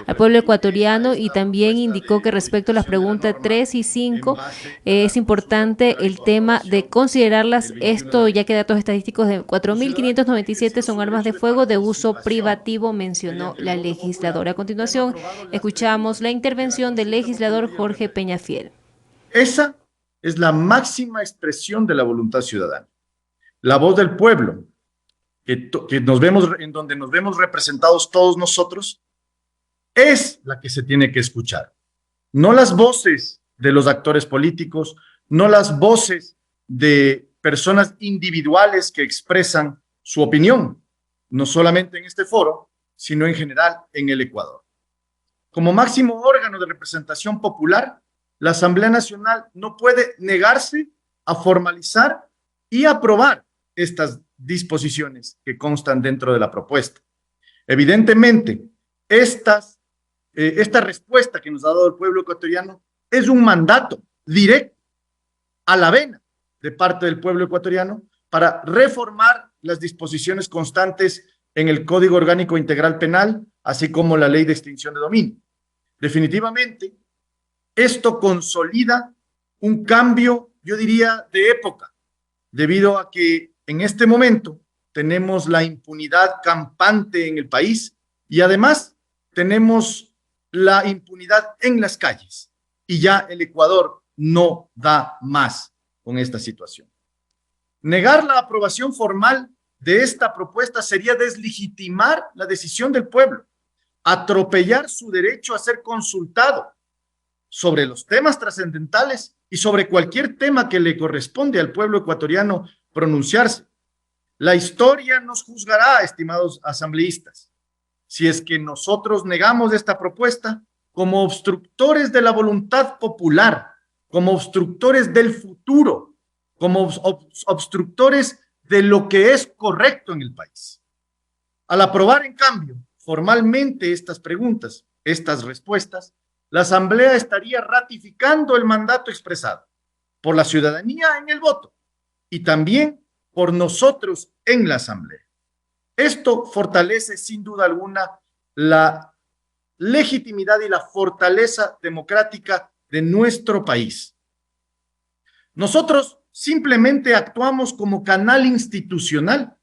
al pueblo ecuatoriano, y también indicó que respecto a las preguntas 3 y 5 es importante el tema de considerarlas, esto ya que datos estadísticos de 4.597 son armas de fuego de uso privativo, mencionó la legisladora. A continuación, escuchamos la intervención del legislador Jorge Peñafiel. Esa es la máxima expresión de la voluntad ciudadana. La voz del pueblo, que nos vemos, en donde nos vemos representados todos nosotros, es la que se tiene que escuchar. No las voces de los actores políticos, no las voces de personas individuales que expresan su opinión, no solamente en este foro, sino en general en el Ecuador. Como máximo órgano de representación popular, la Asamblea Nacional no puede negarse a formalizar y aprobar estas disposiciones que constan dentro de la propuesta. Evidentemente, esta respuesta que nos ha dado el pueblo ecuatoriano es un mandato directo a la vena de parte del pueblo ecuatoriano para reformar las disposiciones constantes en el Código Orgánico Integral Penal, así como la Ley de Extinción de Dominio. Definitivamente, esto consolida un cambio, yo diría, de época, debido a que en este momento tenemos la impunidad campante en el país y además tenemos la impunidad en las calles, y ya el Ecuador no da más con esta situación. Negar la aprobación formal de esta propuesta sería deslegitimar la decisión del pueblo, atropellar su derecho a ser consultado sobre los temas trascendentales y sobre cualquier tema que le corresponde al pueblo ecuatoriano pronunciarse. La historia nos juzgará, estimados asambleístas, si es que nosotros negamos esta propuesta como obstructores de la voluntad popular, como obstructores del futuro, como obstructores de lo que es correcto en el país. Al aprobar, en cambio, formalmente estas preguntas, estas respuestas, la Asamblea estaría ratificando el mandato expresado por la ciudadanía en el voto y también por nosotros en la Asamblea. Esto fortalece sin duda alguna la legitimidad y la fortaleza democrática de nuestro país. Nosotros simplemente actuamos como canal institucional,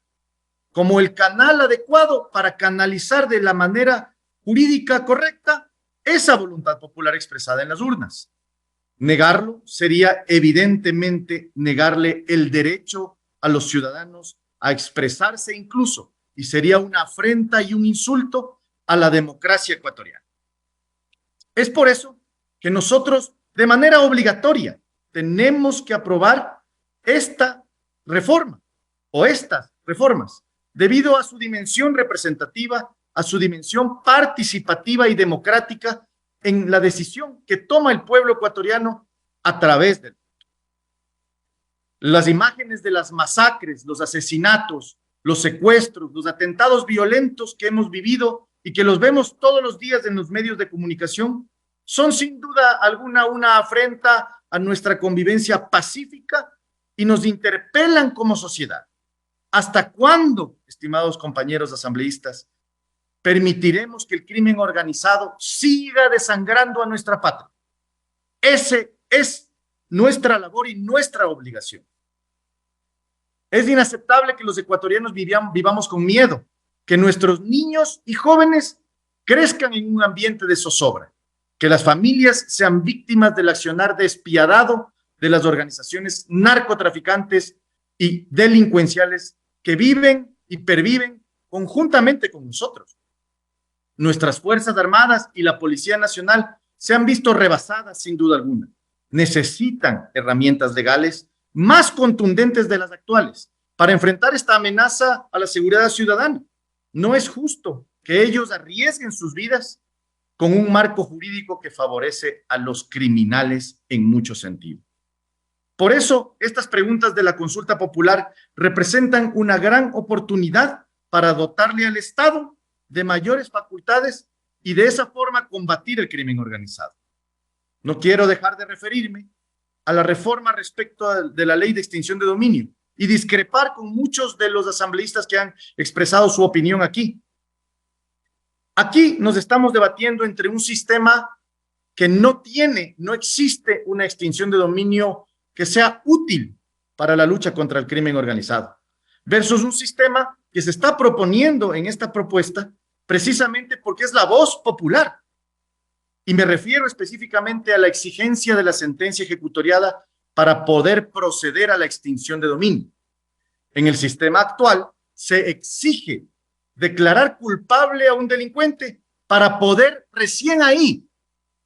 como el canal adecuado para canalizar de la manera jurídica correcta esa voluntad popular expresada en las urnas. Negarlo sería evidentemente negarle el derecho a los ciudadanos a expresarse incluso, y sería una afrenta y un insulto a la democracia ecuatoriana. Es por eso que nosotros, de manera obligatoria, tenemos que aprobar esta reforma o estas reformas, debido a su dimensión representativa, a su dimensión participativa y democrática en la decisión que toma el pueblo ecuatoriano a través del voto. Las imágenes de las masacres, los asesinatos, los secuestros, los atentados violentos que hemos vivido y que los vemos todos los días en los medios de comunicación, son sin duda alguna una afrenta a nuestra convivencia pacífica y nos interpelan como sociedad. ¿Hasta cuándo, estimados compañeros asambleístas, permitiremos que el crimen organizado siga desangrando a nuestra patria? Ese es nuestra labor y nuestra obligación. Es inaceptable que los ecuatorianos vivamos con miedo, que nuestros niños y jóvenes crezcan en un ambiente de zozobra, que las familias sean víctimas del accionar despiadado de las organizaciones narcotraficantes y delincuenciales que viven y perviven conjuntamente con nosotros. Nuestras Fuerzas Armadas y la Policía Nacional se han visto rebasadas sin duda alguna. Necesitan herramientas legales más contundentes de las actuales para enfrentar esta amenaza a la seguridad ciudadana. No es justo que ellos arriesguen sus vidas con un marco jurídico que favorece a los criminales en muchos sentidos. Por eso, estas preguntas de la consulta popular representan una gran oportunidad para dotarle al Estado de mayores facultades y de esa forma combatir el crimen organizado. No quiero dejar de referirme a la reforma respecto de la Ley de Extinción de Dominio y discrepar con muchos de los asambleístas que han expresado su opinión aquí. Aquí nos estamos debatiendo entre un sistema que no existe una extinción de dominio que sea útil para la lucha contra el crimen organizado, versus un sistema que se está proponiendo en esta propuesta precisamente porque es la voz popular. Y me refiero específicamente a la exigencia de la sentencia ejecutoriada para poder proceder a la extinción de dominio. En el sistema actual se exige declarar culpable a un delincuente para poder recién ahí,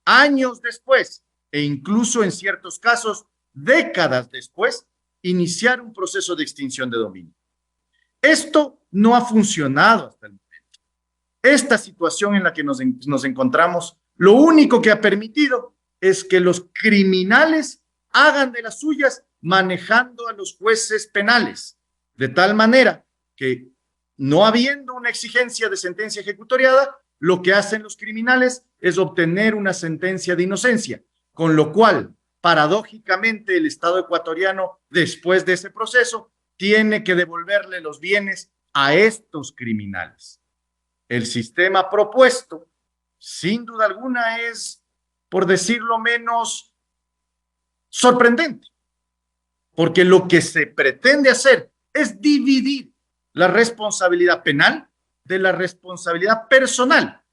años después, e incluso en ciertos casos, décadas después, iniciar un proceso de extinción de dominio. Esto no ha funcionado hasta el momento. Esta situación en la que nos encontramos, lo único que ha permitido es que los criminales hagan de las suyas manejando a los jueces penales, de tal manera que, no habiendo una exigencia de sentencia ejecutoriada, lo que hacen los criminales es obtener una sentencia de inocencia, con lo cual, paradójicamente, el Estado ecuatoriano, después de ese proceso, tiene que devolverle los bienes a estos criminales. El sistema propuesto, sin duda alguna, es, por decirlo menos, sorprendente, porque lo que se pretende hacer es dividir la responsabilidad penal de la responsabilidad personal,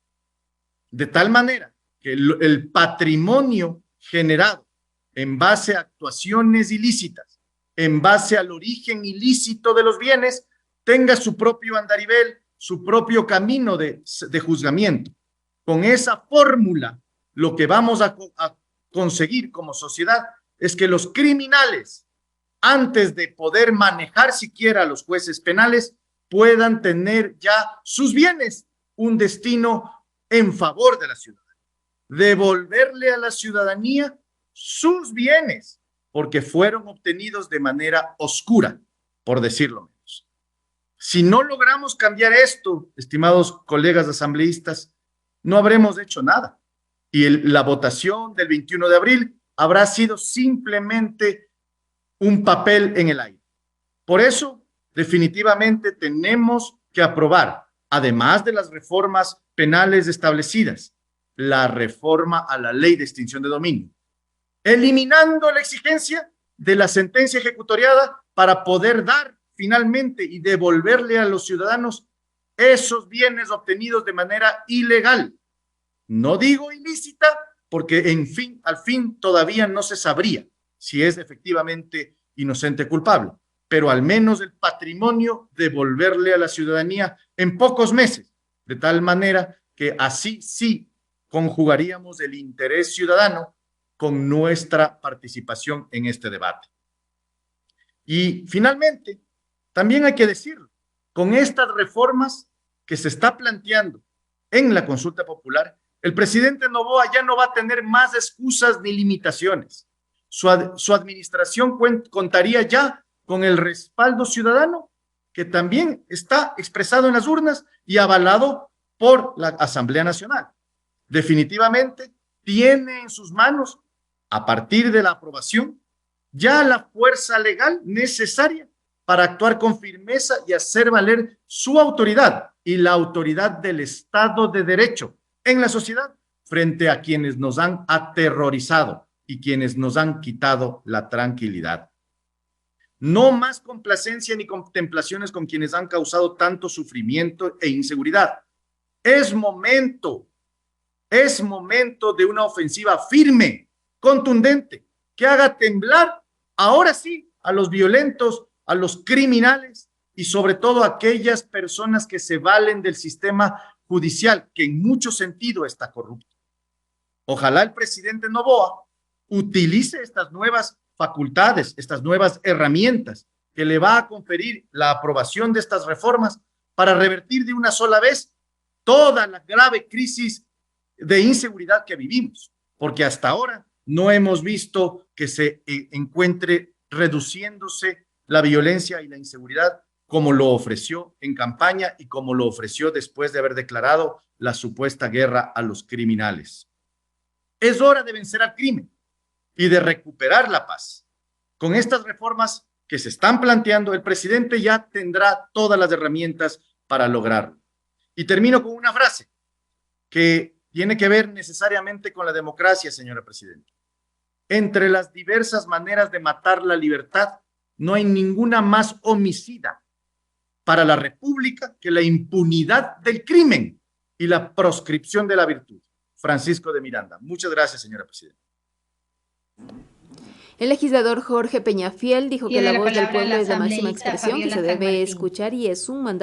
de tal manera que el patrimonio generado en base a actuaciones ilícitas, en base al origen ilícito de los bienes, tenga su propio andarivel, su propio camino de juzgamiento. Con esa fórmula, lo que vamos a conseguir como sociedad es que los criminales, antes de poder manejar siquiera a los jueces penales, puedan tener ya sus bienes un destino en favor de la ciudadanía. Devolverle a la ciudadanía sus bienes, porque fueron obtenidos de manera oscura, por decirlo menos. Si no logramos cambiar esto, estimados colegas asambleístas, no habremos hecho nada. Y la votación del 21 de abril habrá sido simplemente un papel en el aire. Por eso, definitivamente tenemos que aprobar, además de las reformas penales establecidas, la reforma a la ley de extinción de dominio, eliminando la exigencia de la sentencia ejecutoriada para poder dar finalmente y devolverle a los ciudadanos esos bienes obtenidos de manera ilegal. No digo ilícita, porque al fin todavía no se sabría si es efectivamente inocente o culpable, pero al menos el patrimonio devolverle a la ciudadanía en pocos meses, de tal manera que así sí conjugaríamos el interés ciudadano con nuestra participación en este debate. Y finalmente, también hay que decirlo, con estas reformas que se está planteando en la consulta popular, el presidente Noboa ya no va a tener más excusas ni limitaciones. Su administración contaría ya con el respaldo ciudadano, que también está expresado en las urnas y avalado por la Asamblea Nacional. Definitivamente tiene en sus manos, a partir de la aprobación, ya la fuerza legal necesaria para actuar con firmeza y hacer valer su autoridad y la autoridad del Estado de Derecho en la sociedad frente a quienes nos han aterrorizado y quienes nos han quitado la tranquilidad. No más complacencia ni contemplaciones con quienes han causado tanto sufrimiento e inseguridad. Es momento de una ofensiva firme, contundente, que haga temblar, ahora sí, a los violentos, a los criminales y sobre todo a aquellas personas que se valen del sistema judicial, que en mucho sentido está corrupto. Ojalá el presidente Noboa utilice estas nuevas facultades, estas nuevas herramientas que le va a conferir la aprobación de estas reformas para revertir de una sola vez toda la grave crisis de inseguridad que vivimos, porque hasta ahora no hemos visto que se encuentre reduciéndose la violencia y la inseguridad como lo ofreció en campaña y como lo ofreció después de haber declarado la supuesta guerra a los criminales. Es hora de vencer al crimen y de recuperar la paz. Con estas reformas que se están planteando, el presidente ya tendrá todas las herramientas para lograrlo. Y termino con una frase. que tiene que ver necesariamente con la democracia, señora presidenta. Entre las diversas maneras de matar la libertad, no hay ninguna más homicida para la República que la impunidad del crimen y la proscripción de la virtud. Francisco de Miranda. Muchas gracias, señora presidenta. El legislador Jorge Peñafiel dijo que la voz del pueblo es la máxima expresión que se debe escuchar y es un mandato